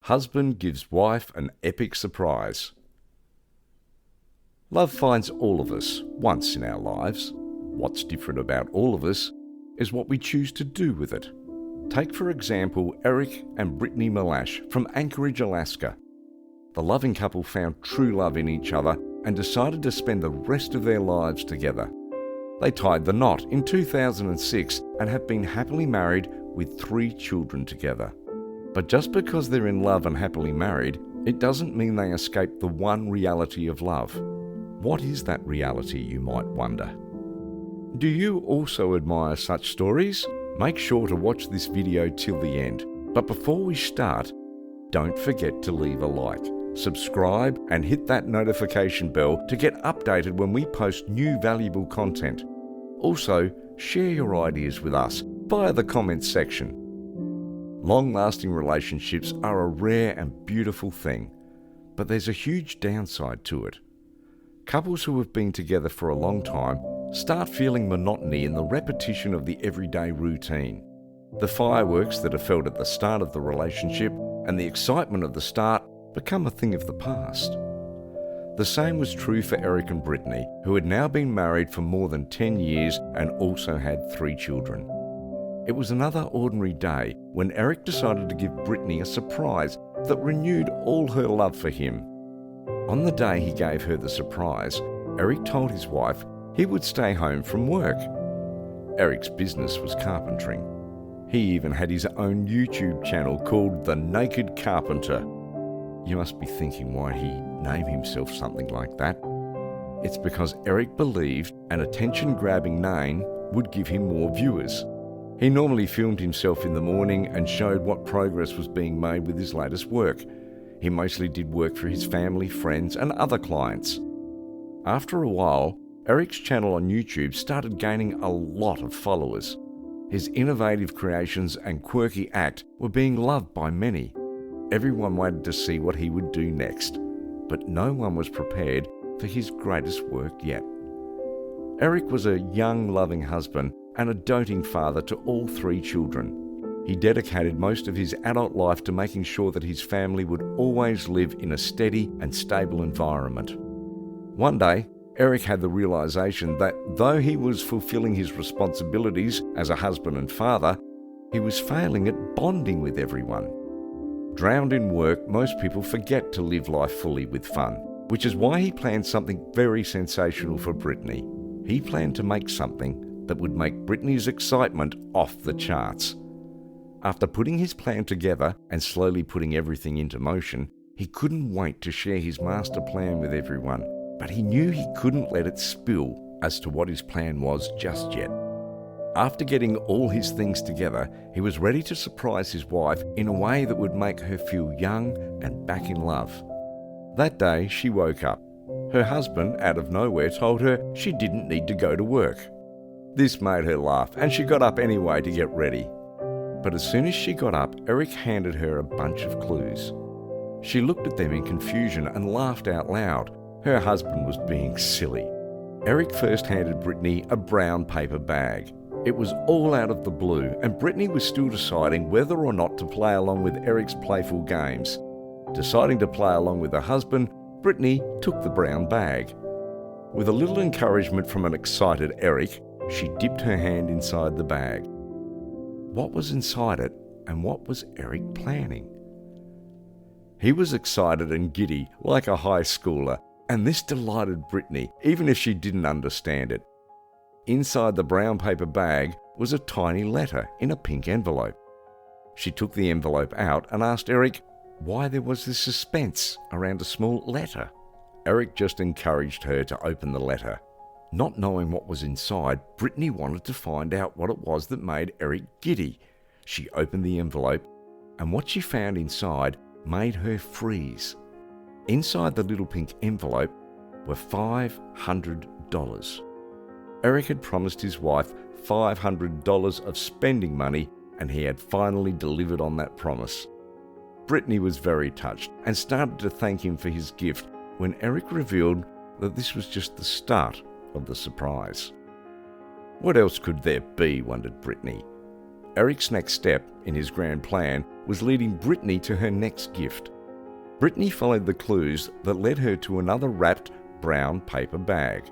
Husband gives wife an epic surprise. Love finds all of us once in our lives. What's different about all of us is what we choose to do with it. Take, for example, Eric and Brittany Malash from Anchorage, Alaska. The loving couple found true love in each other and decided to spend the rest of their lives together. They tied the knot in 2006 and have been happily married with 3 children together. But just because they're in love and happily married, it doesn't mean they escape the one reality of love. What is that reality, you might wonder? Do you also admire such stories? Make sure to watch this video till the end. But before we start, don't forget to leave a like, subscribe and hit that notification bell to get updated when we post new valuable content. Also, share your ideas with us via the comments section. Long-lasting relationships are a rare and beautiful thing, but there's a huge downside to it. Couples who have been together for a long time start feeling monotony in the repetition of the everyday routine. The fireworks that are felt at the start of the relationship and the excitement of the start become a thing of the past. The same was true for Eric and Brittany, who had now been married for more than 10 years and also had 3 children. It was another ordinary day when Eric decided to give Brittany a surprise that renewed all her love for him. On the day he gave her the surprise, Eric told his wife he would stay home from work. Eric's business was carpentering. He even had his own YouTube channel called The Naked Carpenter. You must be thinking why he named himself something like that. It's because Eric believed an attention-grabbing name would give him more viewers. He normally filmed himself in the morning and showed what progress was being made with his latest work. He mostly did work for his family, friends, and other clients. After a while, Eric's channel on YouTube started gaining a lot of followers. His innovative creations and quirky act were being loved by many. Everyone waited to see what he would do next, but no one was prepared for his greatest work yet. Eric was a young, loving husband and a doting father to all 3 children. He dedicated most of his adult life to making sure that his family would always live in a steady and stable environment. One day, Eric had the realization that though he was fulfilling his responsibilities as a husband and father, he was failing at bonding with everyone. Drowned in work, most people forget to live life fully with fun, which is why he planned something very sensational for Brittany. He planned to make something that would make Brittany's excitement off the charts. After putting his plan together and slowly putting everything into motion, he couldn't wait to share his master plan with everyone, but he knew he couldn't let it spill as to what his plan was just yet. After getting all his things together, he was ready to surprise his wife in a way that would make her feel young and back in love. That day, she woke up. Her husband, out of nowhere, told her she didn't need to go to work. This made her laugh, and she got up anyway to get ready. But as soon as she got up, Eric handed her a bunch of clues. She looked at them in confusion and laughed out loud. Her husband was being silly. Eric first handed Brittany a brown paper bag. It was all out of the blue, and Brittany was still deciding whether or not to play along with Eric's playful games. Deciding to play along with her husband, Brittany took the brown bag. With a little encouragement from an excited Eric, she dipped her hand inside the bag. What was inside it, and what was Eric planning? He was excited and giddy, like a high schooler, and this delighted Brittany, even if she didn't understand it. Inside the brown paper bag was a tiny letter in a pink envelope. She took the envelope out and asked Eric why there was this suspense around a small letter. Eric just encouraged her to open the letter. Not knowing what was inside, Brittany wanted to find out what it was that made Eric giddy. She opened the envelope, and what she found inside made her freeze. Inside the little pink envelope were $500. Eric had promised his wife $500 of spending money, and he had finally delivered on that promise. Brittany was very touched and started to thank him for his gift when Eric revealed that this was just the start of the surprise. What else could there be, wondered Brittany. Eric's next step in his grand plan was leading Brittany to her next gift. Brittany followed the clues that led her to another wrapped brown paper bag.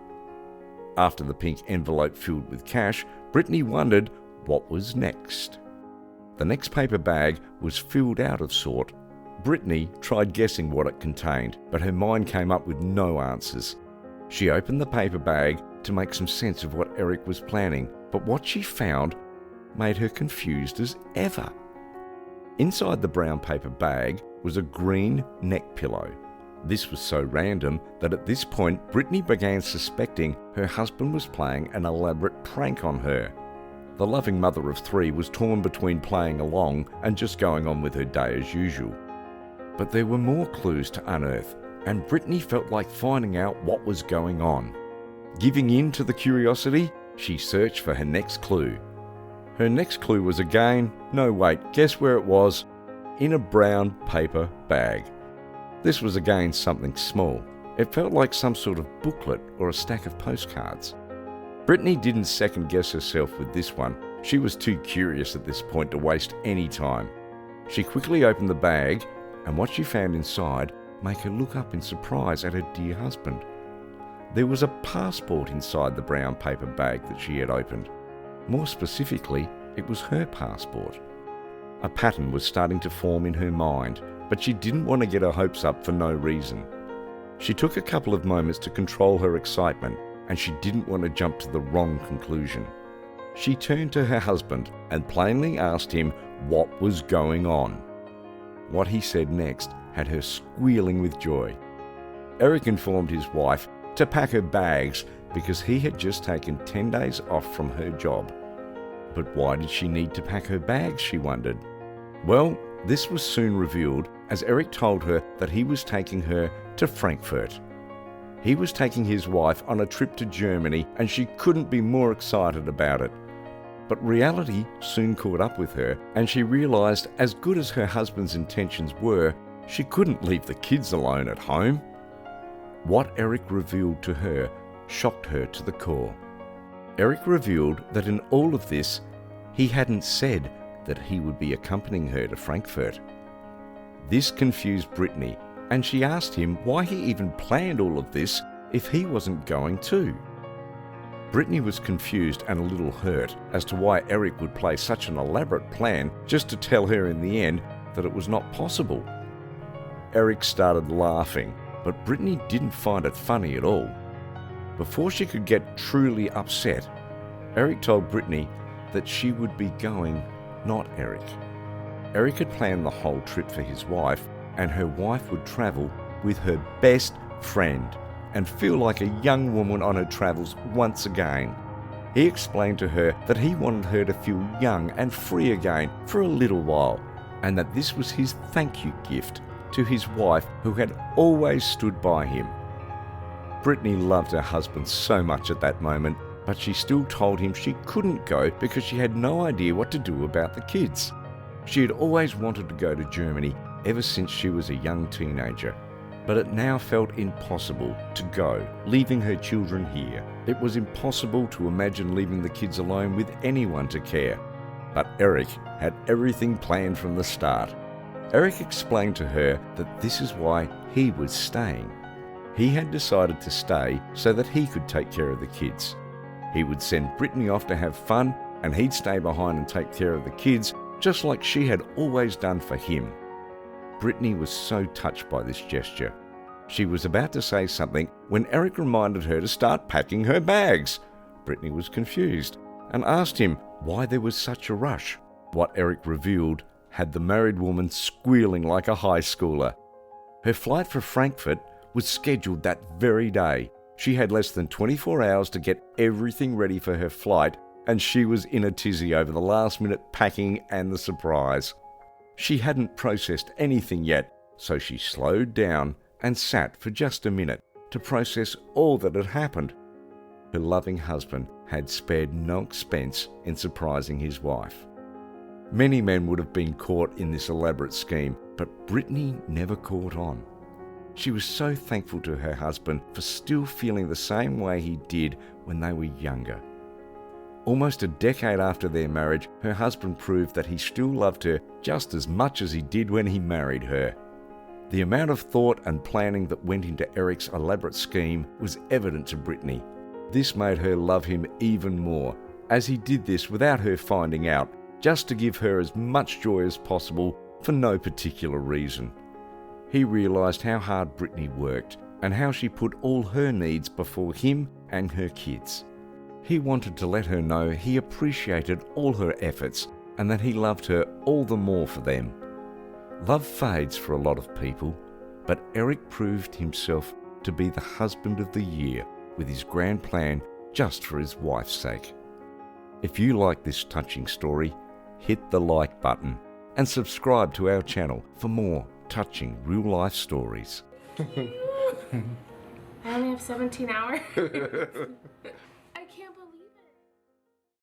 After the pink envelope filled with cash, Brittany wondered what was next. The next paper bag was filled out of sort. Brittany tried guessing what it contained, but her mind came up with no answers. She opened the paper bag to make some sense of what Eric was planning, but what she found made her confused as ever. Inside the brown paper bag was a green neck pillow. This was so random that at this point Brittany began suspecting her husband was playing an elaborate prank on her. The loving mother of three was torn between playing along and just going on with her day as usual. But there were more clues to unearth, and Brittany felt like finding out what was going on. Giving in to the curiosity, she searched for her next clue. Her next clue was again, no wait, guess where it was? In a brown paper bag. This was again something small. It felt like some sort of booklet or a stack of postcards. Brittany didn't second guess herself with this one. She was too curious at this point to waste any time. She quickly opened the bag, and what she found inside made her look up in surprise at her dear husband. There was a passport inside the brown paper bag that she had opened. More specifically, it was her passport. A pattern was starting to form in her mind, but she didn't want to get her hopes up for no reason. She took a couple of moments to control her excitement, and she didn't want to jump to the wrong conclusion. She turned to her husband and plainly asked him what was going on. What he said next had her squealing with joy. Eric informed his wife to pack her bags because he had just taken 10 days off from her job. But why did she need to pack her bags, she wondered. Well, this was soon revealed as Eric told her that he was taking her to Frankfurt. He was taking his wife on a trip to Germany, and she couldn't be more excited about it. But reality soon caught up with her, and she realised, as good as her husband's intentions were, she couldn't leave the kids alone at home. What Eric revealed to her shocked her to the core. Eric revealed that in all of this, he hadn't said that he would be accompanying her to Frankfurt. This confused Brittany, and she asked him why he even planned all of this if he wasn't going too. Brittany was confused and a little hurt as to why Eric would play such an elaborate plan just to tell her in the end that it was not possible. Eric started laughing, but Brittany didn't find it funny at all. Before she could get truly upset, Eric told Brittany that she would be going, not Eric. Eric had planned the whole trip for his wife, and her wife would travel with her best friend and feel like a young woman on her travels once again. He explained to her that he wanted her to feel young and free again for a little while, and that this was his thank you gift to his wife who had always stood by him. Brittany loved her husband so much at that moment, but she still told him she couldn't go because she had no idea what to do about the kids. She had always wanted to go to Germany ever since she was a young teenager, but it now felt impossible to go, leaving her children here. It was impossible to imagine leaving the kids alone with anyone to care. But Eric had everything planned from the start. Eric explained to her that this is why he was staying. He had decided to stay so that he could take care of the kids. He would send Brittany off to have fun, and he'd stay behind and take care of the kids, just like she had always done for him. Brittany was so touched by this gesture. She was about to say something when Eric reminded her to start packing her bags. Brittany was confused and asked him why there was such a rush. What Eric revealed had the married woman squealing like a high schooler. Her flight for Frankfurt was scheduled that very day. She had less than 24 hours to get everything ready for her flight, and she was in a tizzy over the last-minute packing and the surprise. She hadn't processed anything yet, so she slowed down and sat for just a minute to process all that had happened. Her loving husband had spared no expense in surprising his wife. Many men would have been caught in this elaborate scheme, but Brittany never caught on. She was so thankful to her husband for still feeling the same way he did when they were younger. Almost a decade after their marriage, her husband proved that he still loved her just as much as he did when he married her. The amount of thought and planning that went into Eric's elaborate scheme was evident to Brittany. This made her love him even more, as he did this without her finding out, just to give her as much joy as possible for no particular reason. He realised how hard Brittany worked and how she put all her needs before him and her kids. He wanted to let her know he appreciated all her efforts and that he loved her all the more for them. Love fades for a lot of people, but Eric proved himself to be the husband of the year with his grand plan just for his wife's sake. If you like this touching story, hit the like button and subscribe to our channel for more touching real-life stories. I only have 17 hours.